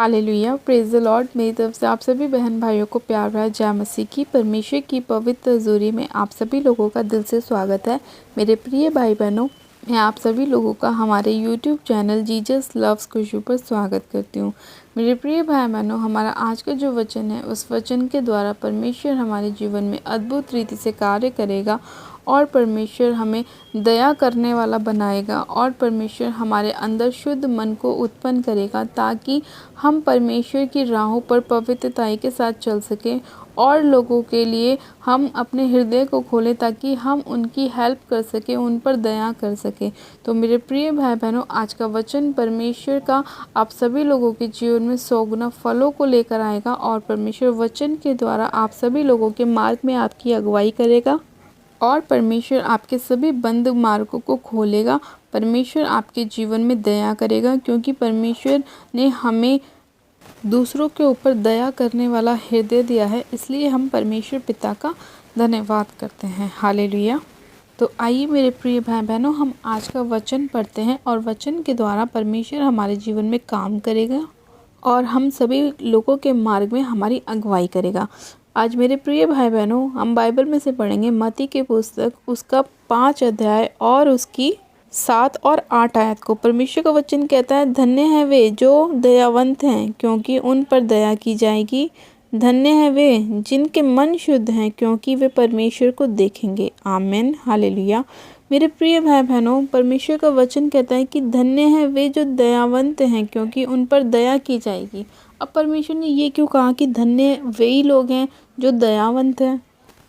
Hallelujah, praise the Lord. मेरी तरफ से आप सभी बहन भाइयों को प्यार भरा जय मसीह की। परमेश्वर की पवित्र हजूरी में आप सभी लोगों का दिल से स्वागत है। मेरे प्रिय भाई बहनों, मैं आप सभी लोगों का हमारे यूट्यूब चैनल जीसस लव्स खुशबू पर स्वागत करती हूँ। मेरे प्रिय भाई बहनों, हमारा आज का जो वचन है, उस वचन के द्वारा परमेश्वर हमारे जीवन में अद्भुत रीति से कार्य करेगा और परमेश्वर हमें दया करने वाला बनाएगा और परमेश्वर हमारे अंदर शुद्ध मन को उत्पन्न करेगा ताकि हम परमेश्वर की राहों पर पवित्रताई के साथ चल सकें और लोगों के लिए हम अपने हृदय को खोलें ताकि हम उनकी हेल्प कर सकें, उन पर दया कर सकें। तो मेरे प्रिय भाई बहनों, आज का वचन परमेश्वर का आप सभी लोगों के जीवन में 100 गुना फलों को लेकर आएगा और परमेश्वर वचन के द्वारा आप सभी लोगों के मार्ग में आपकी अगुवाई करेगा और परमेश्वर आपके सभी बंद मार्गों को खोलेगा। परमेश्वर आपके जीवन में दया करेगा क्योंकि परमेश्वर ने हमें दूसरों के ऊपर दया करने वाला हृदय दिया है, इसलिए हम परमेश्वर पिता का धन्यवाद करते हैं। हालेलुया। तो आइए मेरे प्रिय भाई बहनों, हम आज का वचन पढ़ते हैं और वचन के द्वारा परमेश्वर हमारे जीवन में काम करेगा और हम सभी लोगों के मार्ग में हमारी अगुवाई करेगा। आज मेरे प्रिय भाई बहनों, हम बाइबल में से पढ़ेंगे मत्ती की पुस्तक, उसका 5 अध्याय और उसकी 7 और 8 आयत को। परमेश्वर का वचन कहता है, धन्य है वे जो दयावंत हैं क्योंकि उन पर दया की जाएगी। धन्य है वे जिनके मन शुद्ध हैं क्योंकि वे परमेश्वर को देखेंगे। आमीन। हालेलुया। मेरे प्रिय भाई बहनों, परमेश्वर का वचन कहता है कि धन्य है वे जो दयावंत हैं क्योंकि उन पर दया की जाएगी। अब परमेश्वर ने ये क्यों कहा कि धन्य वे ही लोग हैं जो दयावंत हैं?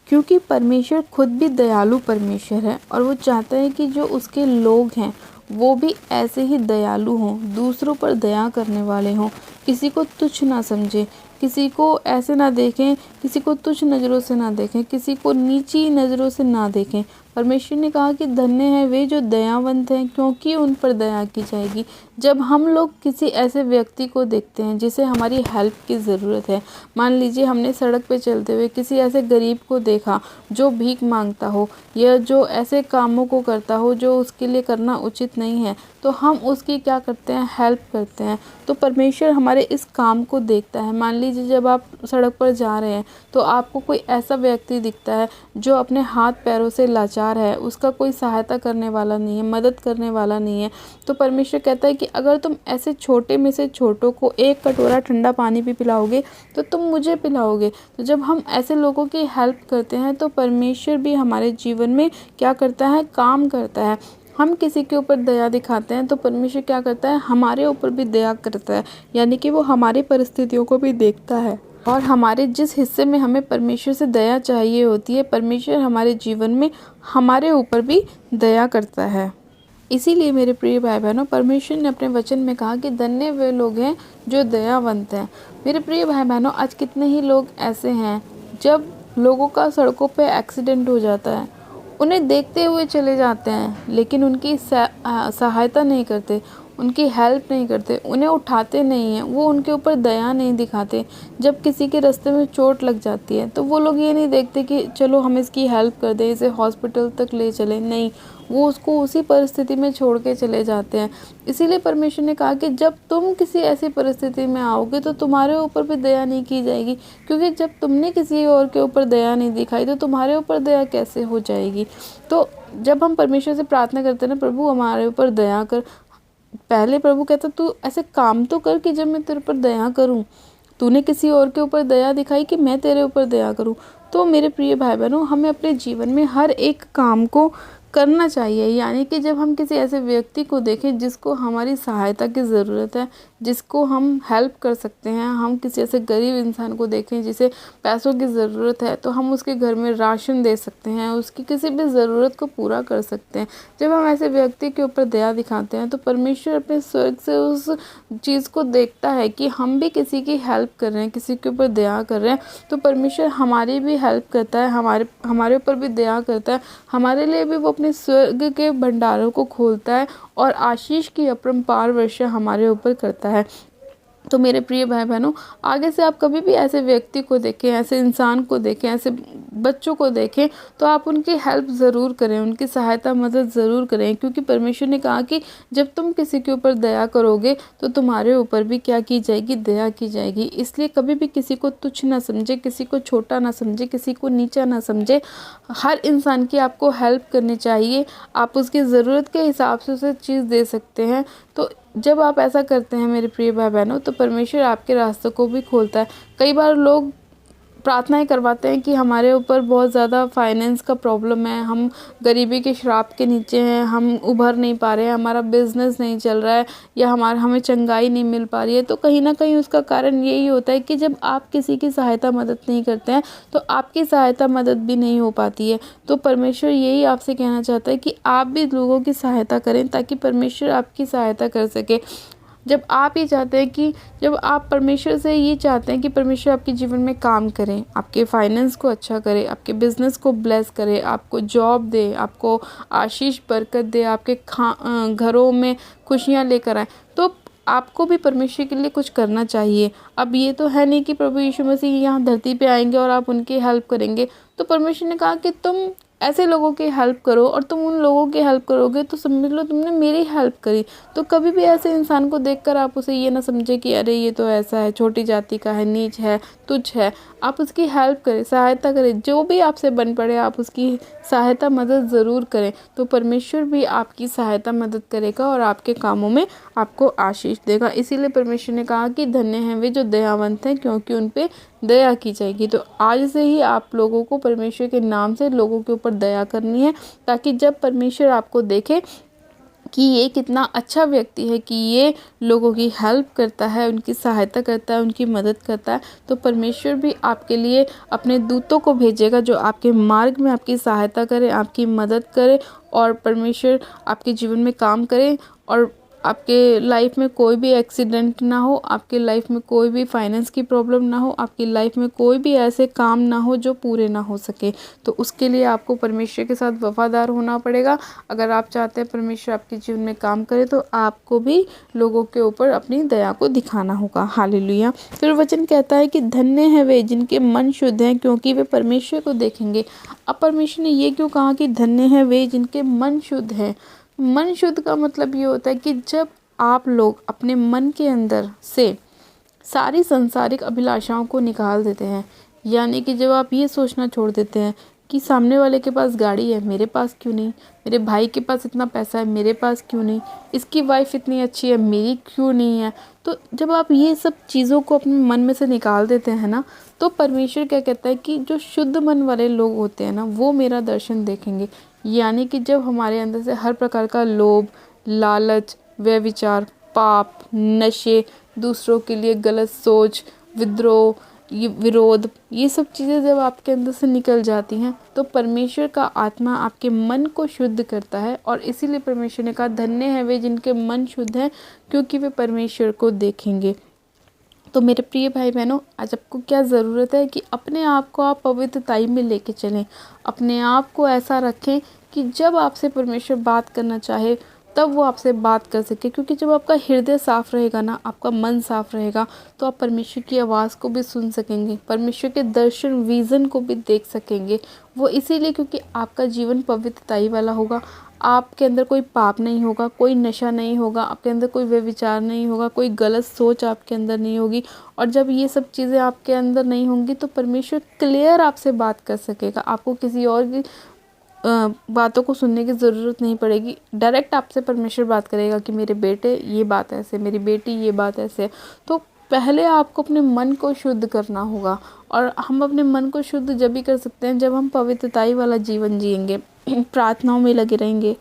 क्योंकि परमेश्वर खुद भी दयालु परमेश्वर है और वो चाहता है कि जो उसके लोग हैं वो भी ऐसे ही दयालु हों, दूसरों पर दया करने वाले हों, किसी को तुच्छ ना समझें, किसी को ऐसे ना देखें, किसी को तुच्छ नज़रों से ना देखें, किसी को नीची नज़रों से ना देखें। परमेश्वर ने कहा कि धन्य है वे जो दयावंत हैं क्योंकि उन पर दया की जाएगी। जब हम लोग किसी ऐसे व्यक्ति को देखते हैं जिसे हमारी हेल्प की ज़रूरत है, मान लीजिए हमने सड़क पे चलते हुए किसी ऐसे गरीब को देखा जो भीख मांगता हो या जो ऐसे कामों को करता हो जो उसके लिए करना उचित नहीं है, तो हम उसकी क्या करते हैं? हेल्प करते हैं। तो परमेश्वर हमारे इस काम को देखता है। मान लीजिए जब आप सड़क पर जा रहे हैं तो आपको कोई ऐसा व्यक्ति दिखता है जो अपने हाथ पैरों से लाचार है, उसका कोई सहायता करने वाला नहीं है, मदद करने वाला नहीं है, तो परमेश्वर कहता है कि अगर तुम ऐसे छोटे में से छोटों को एक कटोरा ठंडा पानी भी पिलाओगे तो तुम मुझे पिलाओगे। तो जब हम ऐसे लोगों की हेल्प करते हैं तो परमेश्वर भी हमारे जीवन में क्या करता है? काम करता है। हम किसी के ऊपर दया दिखाते हैं तो परमेश्वर क्या करता है? हमारे ऊपर भी दया करता है, यानी कि वो हमारी परिस्थितियों को भी देखता है और हमारे जिस हिस्से में हमें परमेश्वर से दया चाहिए होती है, परमेश्वर हमारे जीवन में हमारे ऊपर भी दया करता है। इसीलिए मेरे प्रिय भाई बहनों, परमेश्वर ने अपने वचन में कहा कि धन्य वे लोग हैं जो दयावंत हैं। मेरे प्रिय भाई बहनों, आज कितने ही लोग ऐसे हैं जब लोगों का सड़कों पे एक्सीडेंट हो जाता है, उन्हें देखते हुए चले जाते हैं लेकिन उनकी सहायता नहीं करते, उनकी हेल्प नहीं करते, उन्हें उठाते नहीं हैं, वो उनके ऊपर दया नहीं दिखाते। जब किसी के रास्ते में चोट लग जाती है तो वो लोग ये नहीं देखते कि चलो हम इसकी हेल्प कर दें, इसे हॉस्पिटल तक ले चलें, नहीं, वो उसको उसी परिस्थिति में छोड़ के चले जाते हैं। इसीलिए परमेश्वर ने कहा कि जब तुम किसी ऐसी परिस्थिति में आओगे तो तुम्हारे ऊपर भी दया नहीं की जाएगी, क्योंकि जब तुमने किसी और के ऊपर दया नहीं दिखाई तो तुम्हारे ऊपर दया कैसे हो जाएगी। तो जब हम परमेश्वर से प्रार्थना करते हैं ना, प्रभु हमारे ऊपर दया कर, पहले प्रभु कहता तू ऐसे काम तो कर कि जब मैं तेरे ऊपर दया करूं। तूने किसी और के ऊपर दया दिखाई कि मैं तेरे ऊपर दया करूं। तो मेरे प्रिय भाई बहनों, हमें अपने जीवन में हर एक काम को करना चाहिए, यानी कि जब हम किसी ऐसे व्यक्ति को देखें जिसको हमारी सहायता की ज़रूरत है, जिसको हम हेल्प कर सकते हैं, हम किसी ऐसे गरीब इंसान को देखें जिसे पैसों की ज़रूरत है, तो हम उसके घर में राशन दे सकते हैं, उसकी किसी भी ज़रूरत को पूरा कर सकते हैं। जब हम ऐसे व्यक्ति के ऊपर दया दिखाते हैं तो परमेश्वर अपने स्वर्ग से उस चीज़ को देखता है कि हम भी किसी की हेल्प कर रहे हैं, किसी के ऊपर दया कर रहे हैं, तो परमेश्वर हमारी भी हेल्प करता है, हमारे ऊपर भी दया करता है, हमारे लिए भी वो अपने स्वर्ग के भंडारों को खोलता है और आशीष की अपरंपार वर्षा हमारे ऊपर करता है। तो मेरे प्रिय भाई बहनों, आगे से आप कभी भी ऐसे व्यक्ति को देखें, ऐसे इंसान को देखें, ऐसे बच्चों को देखें, तो आप उनकी हेल्प ज़रूर करें, उनकी सहायता मदद ज़रूर करें, क्योंकि परमेश्वर ने कहा कि जब तुम किसी के ऊपर दया करोगे तो तुम्हारे ऊपर भी क्या की जाएगी, दया की जाएगी। इसलिए कभी भी किसी को तुच्छ ना समझे, किसी को छोटा ना समझे, किसी को नीचा ना समझे। हर इंसान की आपको हेल्प करनी चाहिए। आप उसकी ज़रूरत के हिसाब से उसे चीज़ दे सकते हैं। तो जब आप ऐसा करते हैं मेरे प्रिय भाई बहनों, तो परमेश्वर आपके रास्तों को भी खोलता है। कई बार लोग प्रार्थनाएं करवाते हैं कि हमारे ऊपर बहुत ज़्यादा फाइनेंस का प्रॉब्लम है, हम गरीबी के श्राप के नीचे हैं, हम उभर नहीं पा रहे हैं, हमारा बिजनेस नहीं चल रहा है, या हमें चंगाई नहीं मिल पा रही है। तो कहीं ना कहीं उसका कारण यही होता है कि जब आप किसी की सहायता मदद नहीं करते हैं तो आपकी सहायता मदद भी नहीं हो पाती है। तो परमेश्वर यही आपसे कहना चाहता है कि आप भी लोगों की सहायता करें, ताकि परमेश्वर आपकी सहायता कर सके। जब आप ये चाहते हैं कि जब आप परमेश्वर से ये चाहते हैं कि परमेश्वर आपके जीवन में काम करें, आपके फाइनेंस को अच्छा करे, आपके बिजनेस को ब्लेस करे, आपको जॉब दे, आपको आशीष बरकत दे, आपके घरों में खुशियाँ लेकर आए, तो आपको भी परमेश्वर के लिए कुछ करना चाहिए। अब ये तो है नहीं कि प्रभु यीशु मसीह यहाँ धरती पे आएंगे और आप उनकी हेल्प करेंगे। तो परमेश्वर ने कहा कि तुम ऐसे लोगों की हेल्प करो, और तुम उन लोगों की हेल्प करोगे तो समझ लो तुमने मेरी हेल्प करी। तो कभी भी ऐसे इंसान को देखकर आप उसे ये ना समझे कि अरे ये तो ऐसा है, छोटी जाति का है, नीच है, तुच्छ है। आप उसकी हेल्प करें, सहायता करें, जो भी आपसे बन पड़े आप उसकी सहायता मदद ज़रूर करें। तो परमेश्वर भी आपकी सहायता मदद करेगा और आपके कामों में आपको आशीष देगा। इसीलिए परमेश्वर ने कहा कि धन्य हैं वे जो दयावंत हैं, क्योंकि उन पे दया की जाएगी। तो आज से ही आप लोगों को परमेश्वर के नाम से लोगों के ऊपर दया करनी है, ताकि जब परमेश्वर आपको देखे कि ये कितना अच्छा व्यक्ति है, कि ये लोगों की हेल्प करता है, उनकी सहायता करता है, उनकी मदद करता है, तो परमेश्वर भी आपके लिए अपने दूतों को भेजेगा जो आपके मार्ग में आपकी सहायता करे, आपकी मदद करे, और परमेश्वर आपके जीवन में काम करे, और आपके लाइफ में कोई भी एक्सीडेंट ना हो, आपके लाइफ में कोई भी फाइनेंस की प्रॉब्लम ना हो, आपकी लाइफ में कोई भी ऐसे काम ना हो जो पूरे ना हो सके। तो उसके लिए आपको परमेश्वर के साथ वफादार होना पड़ेगा। अगर आप चाहते हैं परमेश्वर आपके जीवन में काम करे, तो आपको भी लोगों के ऊपर अपनी दया को दिखाना होगा। हालेलुया। फिर वचन कहता है कि धन्य है वे जिनके मन शुद्ध हैं, क्योंकि वे परमेश्वर को देखेंगे। अब परमेश्वर ने ये क्यों कहा कि धन्य है वे जिनके मन शुद्ध हैं? मन शुद्ध का मतलब ये होता है कि जब आप लोग अपने मन के अंदर से सारी संसारिक अभिलाषाओं को निकाल देते हैं, यानी कि जब आप ये सोचना छोड़ देते हैं कि सामने वाले के पास गाड़ी है, मेरे पास क्यों नहीं, मेरे भाई के पास इतना पैसा है, मेरे पास क्यों नहीं, इसकी वाइफ इतनी अच्छी है, मेरी क्यों नहीं है। तो जब आप ये सब चीज़ों को अपने मन में से निकाल देते हैं ना, तो परमेश्वर क्या कहता है कि जो शुद्ध मन वाले लोग होते हैं ना, वो मेरा दर्शन देखेंगे। यानी कि जब हमारे अंदर से हर प्रकार का लोभ, लालच, व्यभिचार, पाप, नशे, दूसरों के लिए गलत सोच, विद्रोह, ये विरोध, ये सब चीज़ें जब आपके अंदर से निकल जाती हैं, तो परमेश्वर का आत्मा आपके मन को शुद्ध करता है। और इसीलिए परमेश्वर ने कहा धन्य है वे जिनके मन शुद्ध हैं, क्योंकि वे परमेश्वर को देखेंगे। तो मेरे प्रिय भाई बहनों, आज आपको क्या ज़रूरत है कि अपने आप को आप पवित्रताई में लेके चलें। अपने आप को ऐसा रखें कि जब आपसे परमेश्वर बात करना चाहे तब वो आपसे बात कर सके, क्योंकि जब आपका हृदय साफ़ रहेगा ना, आपका मन साफ़ रहेगा, तो आप परमेश्वर की आवाज़ को भी सुन सकेंगे, परमेश्वर के दर्शन, विज़न को भी देख सकेंगे। वो इसीलिए क्योंकि आपका जीवन पवित्रताई वाला होगा। आपके अंदर कोई पाप नहीं होगा, कोई नशा नहीं होगा, आपके अंदर कोई व्यभिचार नहीं होगा, कोई गलत सोच आपके अंदर नहीं होगी। और जब ये सब चीज़ें आपके अंदर नहीं होंगी, तो परमेश्वर क्लियर आपसे बात कर सकेगा। आपको किसी और की बातों को सुनने की ज़रूरत नहीं पड़ेगी। डायरेक्ट आपसे परमेश्वर बात करेगा कि मेरे बेटे ये बात ऐसे, मेरी बेटी ये बात ऐसे। तो पहले आपको अपने मन को शुद्ध करना होगा, और हम अपने मन को शुद्ध जब भी कर सकते हैं जब हम पवित्रताई वाला जीवन जिएंगे, प्रार्थनाओं में लगे रहेंगे,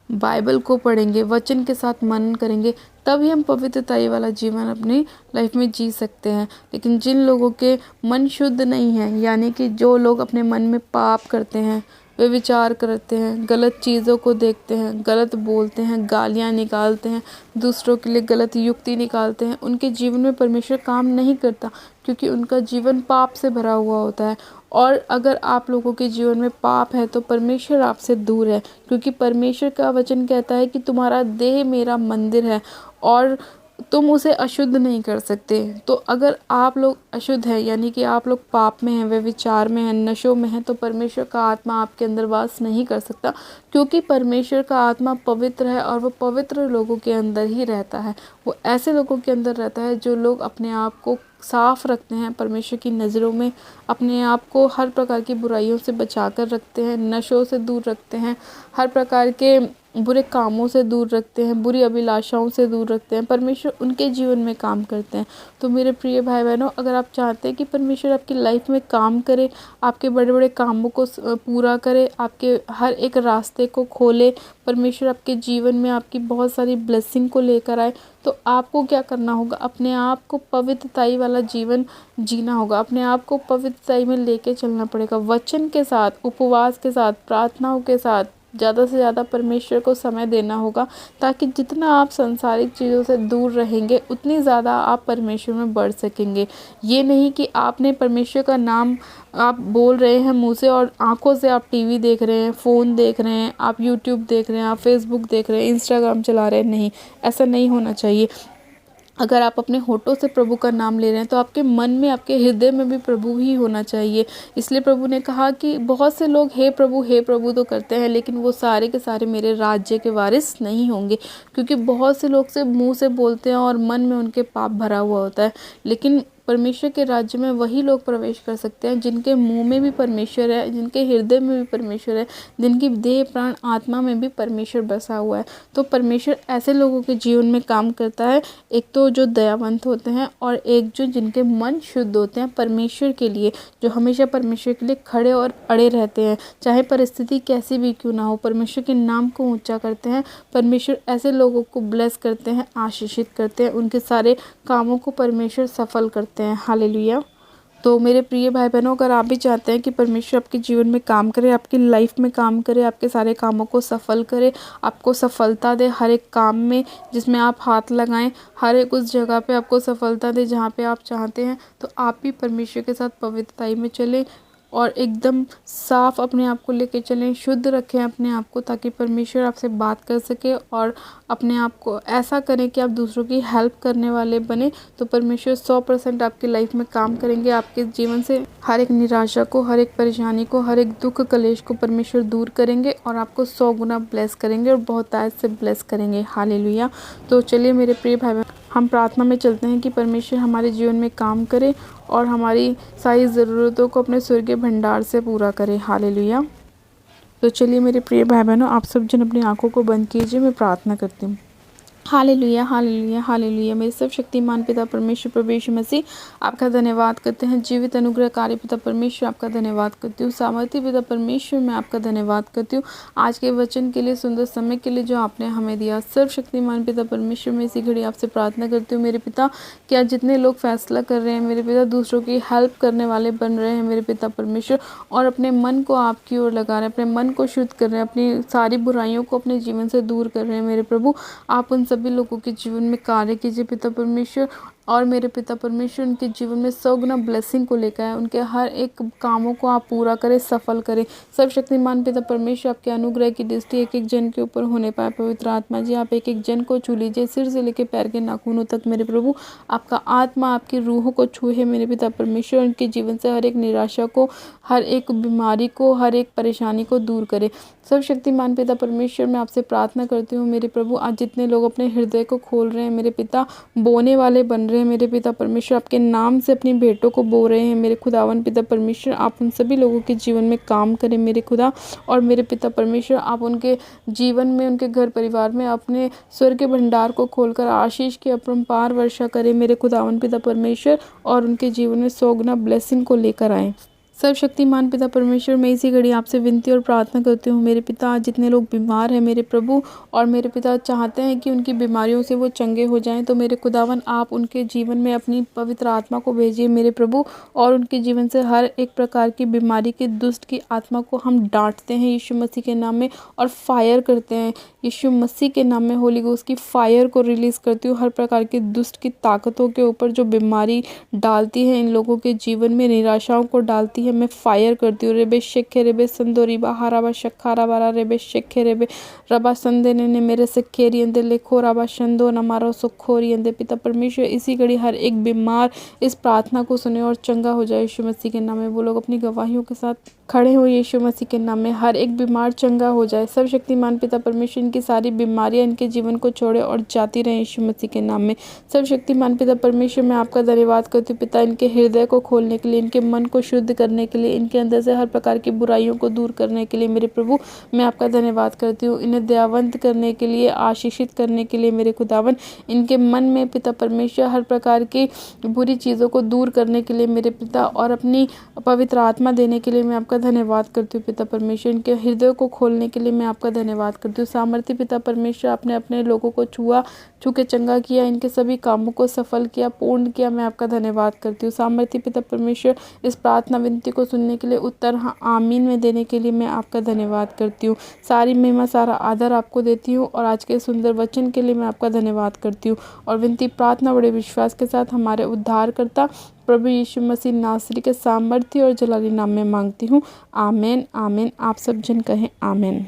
बाइबल को पढ़ेंगे, वचन के साथ मनन करेंगे, तभी हम पवित्रताई वाला जीवन अपनी लाइफ में जी सकते हैं। लेकिन जिन लोगों के मन शुद्ध नहीं है, यानी कि जो लोग अपने मन में पाप करते हैं, वे विचार करते हैं, गलत चीज़ों को देखते हैं, गलत बोलते हैं, गालियाँ निकालते हैं, दूसरों के लिए गलत युक्ति निकालते हैं, उनके जीवन में परमेश्वर काम नहीं करता, क्योंकि उनका जीवन पाप से भरा हुआ होता है। और अगर आप लोगों के जीवन में पाप है तो परमेश्वर आपसे दूर है, क्योंकि परमेश्वर का वचन कहता है कि तुम्हारा देह मेरा मंदिर है, और तुम उसे अशुद्ध नहीं कर सकते। तो अगर आप लोग अशुद्ध हैं, यानी कि आप लोग पाप में हैं, व्यभिचार में हैं, नशों में हैं, तो परमेश्वर का आत्मा आपके अंदर वास नहीं कर सकता, क्योंकि परमेश्वर का आत्मा पवित्र है और वो पवित्र लोगों के अंदर ही रहता है। वो ऐसे लोगों के अंदर रहता है जो लोग अपने आप को साफ रखते हैं परमेश्वर की नज़रों में, अपने आप को हर प्रकार की बुराइयों से बचा कर रखते हैं, नशों से दूर रखते हैं, हर प्रकार के बुरे कामों से दूर रखते हैं, बुरी अभिलाषाओं से दूर रखते हैं। परमेश्वर उनके जीवन में काम करते हैं। तो मेरे प्रिय भाई बहनों, अगर आप चाहते हैं कि परमेश्वर आपकी लाइफ में काम करे, आपके बड़े बड़े कामों को पूरा करे, आपके हर एक रास्ते को खोले, परमेश्वर आपके जीवन में आपकी बहुत सारी ब्लेसिंग को लेकर आए, तो आपको क्या करना होगा? अपने आप को पवित्रताई वाला जीवन जीना होगा। अपने आप को पवित्रताई में लेके चलना पड़ेगा, वचन के साथ, उपवास के साथ, प्रार्थनाओं के साथ ज़्यादा से ज़्यादा परमेश्वर को समय देना होगा, ताकि जितना आप सांसारिक चीज़ों से दूर रहेंगे उतनी ज़्यादा आप परमेश्वर में बढ़ सकेंगे। ये नहीं कि आपने परमेश्वर का नाम आप बोल रहे हैं मुँह से और आँखों से आप टीवी देख रहे हैं, फ़ोन देख रहे हैं, आप यूट्यूब देख रहे हैं, आप फेसबुक देख रहे हैं, इंस्टाग्राम चला रहे हैं। नहीं, ऐसा नहीं होना चाहिए। अगर आप अपने होठों से प्रभु का नाम ले रहे हैं, तो आपके मन में, आपके हृदय में भी प्रभु ही होना चाहिए। इसलिए प्रभु ने कहा कि बहुत से लोग हे प्रभु तो करते हैं, लेकिन वो सारे के सारे मेरे राज्य के वारिस नहीं होंगे। क्योंकि बहुत से लोग से मुंह से बोलते हैं और मन में उनके पाप भरा हुआ होता है, लेकिन परमेश्वर के राज्य में वही लोग प्रवेश कर सकते हैं जिनके मुंह में भी परमेश्वर है, जिनके हृदय में भी परमेश्वर है, जिनकी देह प्राण आत्मा में भी परमेश्वर बसा हुआ है। तो परमेश्वर ऐसे लोगों के जीवन में काम करता है, एक तो जो दयावंत होते हैं और एक जो जिनके मन शुद्ध होते हैं परमेश्वर के लिए, जो हमेशा परमेश्वर के लिए खड़े और अड़े रहते हैं, चाहे परिस्थिति कैसी भी क्यों ना हो, परमेश्वर के नाम को ऊंचा करते हैं। परमेश्वर ऐसे लोगों को ब्लेस करते हैं, आशीषित करते हैं, उनके सारे कामों को परमेश्वर सफल करते हैं। हालेलुया। तो मेरे प्रिय भाई बहनों, अगर आप भी चाहते हैं कि परमेश्वर आपके जीवन में काम करे, आपकी लाइफ में काम करे, आपके सारे कामों को सफल करे, आपको सफलता दे हर एक काम में जिसमें आप हाथ लगाएं, हर एक उस जगह पे आपको सफलता दे जहाँ पे आप चाहते हैं, तो आप भी परमेश्वर के साथ पवित्रताई में चलें और एकदम साफ अपने आप को लेके चलें, शुद्ध रखें अपने आप को, ताकि परमेश्वर आपसे बात कर सके और अपने आप को ऐसा करें कि आप दूसरों की हेल्प करने वाले बने। तो परमेश्वर 100% आपकी लाइफ में काम करेंगे। आपके जीवन से हर एक निराशा को, हर एक परेशानी को, हर एक दुख कलेश को परमेश्वर दूर करेंगे और आपको 100 गुना ब्लेस करेंगे और बहुतायत से ब्लेस करेंगे। हालेलुया। तो चलिए मेरे प्रिय भाई बहन, हम प्रार्थना में चलते हैं कि परमेश्वर हमारे जीवन में काम करे और हमारी सारी ज़रूरतों को अपने स्वर्गीय भंडार से पूरा करे। हालेलुया। तो चलिए मेरे प्रिय भाई बहनों, आप सब जन अपनी आंखों को बंद कीजिए, मैं प्रार्थना करती हूँ। Hallelujah, hallelujah, hallelujah. मेरे सर्वशक्तिमान पिता परमेश्वर प्रभु यीशु मसीह, आपका धन्यवाद करते हैं। जीवित अनुग्रहकारी पिता परमेश्वर, आपका धन्यवाद करती हूँ। सामर्थी पिता परमेश्वर, मैं आपका धन्यवाद करती हूँ आज के वचन के लिए, सुंदर समय के लिए जो आपने हमें दिया। सर्वशक्तिमान पिता परमेश्वर, मैं इसी घड़ी आपसे प्रार्थना करती हूँ मेरे पिता, कि आज जितने लोग फैसला कर रहे हैं मेरे पिता, दूसरों की हेल्प करने वाले बन रहे हैं मेरे पिता परमेश्वर, और अपने मन को आपकी ओर लगा रहे हैं, अपने मन को शुद्ध कर रहे हैं, अपनी सारी बुराइयों को अपने जीवन से दूर कर रहे हैं मेरे प्रभु, आप उन सभी लोगों के जीवन में कार्य कीजिए पिता परमेश्वर। और मेरे पिता परमेश्वर, उनके जीवन में 100 गुना ब्लेसिंग को लेकर आए, उनके हर एक कामों को आप पूरा करें, सफल करें। सर्वशक्तिमान पिता परमेश्वर, आपके अनुग्रह की दृष्टि एक एक जन के ऊपर होने पाए। पवित्र आत्मा जी, आप एक एक जन को छू लीजिए, सिर से लेकर पैर के नाखूनों तक मेरे प्रभु। आपका आत्मा आपकी रूह को छूहे मेरे पिता परमेश्वर, उनके जीवन से हर एक निराशा को, हर एक बीमारी को, हर एक परेशानी को दूर करे। सर्वशक्तिमान पिता परमेश्वर, मैं आपसे प्रार्थना करती हूँ मेरे प्रभु, आज जितने लोग अपने हृदय को खोल रहे हैं मेरे पिता, बोने वाले बन रहे हैं मेरे पिता परमेश्वर, आपके नाम से अपनी भेंटों को बो रहे हैं मेरे खुदावन पिता परमेश्वर, आप उन सभी लोगों के जीवन में काम करें मेरे खुदा। और मेरे पिता परमेश्वर, आप उनके जीवन में, उनके घर परिवार में अपने स्वर्ग के भंडार को खोलकर आशीष की अपरंपार वर्षा करें मेरे खुदावन पिता परमेश्वर, और उनके जीवन में 100 गुना ब्लेसिंग को लेकर आए। सर्वशक्तिमान पिता परमेश्वर, मैं इसी घड़ी आपसे विनती और प्रार्थना करती हूँ मेरे पिता, जितने लोग बीमार हैं मेरे प्रभु, और मेरे पिता चाहते हैं कि उनकी बीमारियों से वो चंगे हो जाएं, तो मेरे खुदावन आप उनके जीवन में अपनी पवित्र आत्मा को भेजिए मेरे प्रभु, और उनके जीवन से हर एक प्रकार की बीमारी की, दुष्ट की आत्मा को हम डांटते हैं यीशु मसीह के नाम में, और फायर करते हैं यीशु मसीह के नाम में। होली गोस्ट की फायर को रिलीज़ करती हूँ हर प्रकार की दुष्ट की ताकतों के ऊपर, जो बीमारी डालती है इन लोगों के जीवन में, निराशाओं को डालती है मैं फायर करती हूँ। रेबे शेखे रेबे संदोरी बाहा राबा शक्खा राबा रेबे शेखे रेबे रबा संदे ने मेरे सखेरी अंदे लेखो राबा शंदो नमारो सुखोरी अंदे। पिता परमेश्वर इसी घड़ी हर एक बीमार इस प्रार्थना को सुने और चंगा हो जाए यीशु मसीह के नाम में। वो लोग अपनी गवाहियों के साथ खड़े हो यीशु मसीह के नाम में। हर एक बीमार चंगा हो जाए। सब शक्तिमान पिता परमेश्वर इनकी सारी बीमारियां इनके जीवन को छोड़े और जाती रहे यीशु मसीह के नाम में। सब शक्तिमान पिता परमेश्वर मैं आपका धन्यवाद करती हूँ पिता, इनके हृदय को खोलने के लिए, इनके मन को शुद्ध करने के लिए, इनके अंदर से हर प्रकार की बुराइयों को दूर करने के लिए मेरे प्रभु मैं आपका धन्यवाद करती हूँ। इन्हें दयावंत करने के लिए, आशीषित करने के लिए मेरे खुदावन, इनके मन में पिता परमेश्वर हर प्रकार की बुरी चीज़ों को दूर करने के लिए मेरे पिता और अपनी पवित्र आत्मा देने के लिए मैं आपका धन्यवाद करती हूँ पिता परमेश्वर। इनके हृदय को खोलने के लिए मैं आपका धन्यवाद करती हूँ। सामर्थ्य पिता परमेश्वर आपने अपने लोगों को छू के चंगा किया, इनके सभी कामों को सफल किया, पूर्ण किया, मैं आपका धन्यवाद करती हूँ। सामर्थ्य पिता परमेश्वर इस प्रार्थना विनती को सुनने के लिए, उत्तर हाँ आमीन में देने के लिए मैं आपका धन्यवाद करती हूँ। सारी महिमा सारा आदर आपको देती हूँ और आज के सुंदर वचन के लिए मैं आपका धन्यवाद करती हूँ और विनती प्रार्थना बड़े विश्वास के साथ हमारे उद्धारकर्ता प्रभु यीशु मसीह नासरी के सामर्थ्य और जलाली नाम में मांगती हूँ। आमेन आमेन। आप सब जन कहें आमेन।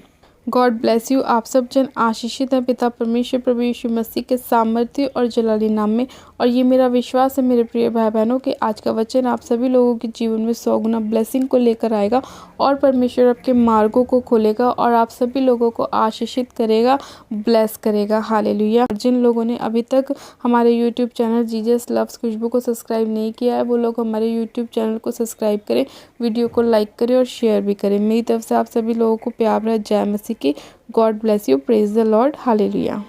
God bless you. आप सब जन आशीषित हैं पिता परमेश्वर प्रभु यीशु मसीह के सामर्थ्य और जलाली नाम में। और ये मेरा विश्वास है मेरे प्रिय भाई बहनों कि आज का वचन आप सभी लोगों के जीवन में 100 गुना ब्लेसिंग को लेकर आएगा और परमेश्वर आपके मार्गों को खोलेगा और आप सभी लोगों को आशीषित करेगा, ब्लेस करेगा। हालेलुया। जिन लोगों ने अभी तक हमारे यूट्यूब चैनल जीजस लव्स खुशबू को सब्सक्राइब नहीं किया है वो लोग हमारे यूट्यूब चैनल को सब्सक्राइब करें, वीडियो को लाइक करें और शेयर भी करें। मेरी तरफ से आप सभी लोगों को प्यार भरा जय मसीह की। God bless you. Praise the Lord. Hallelujah.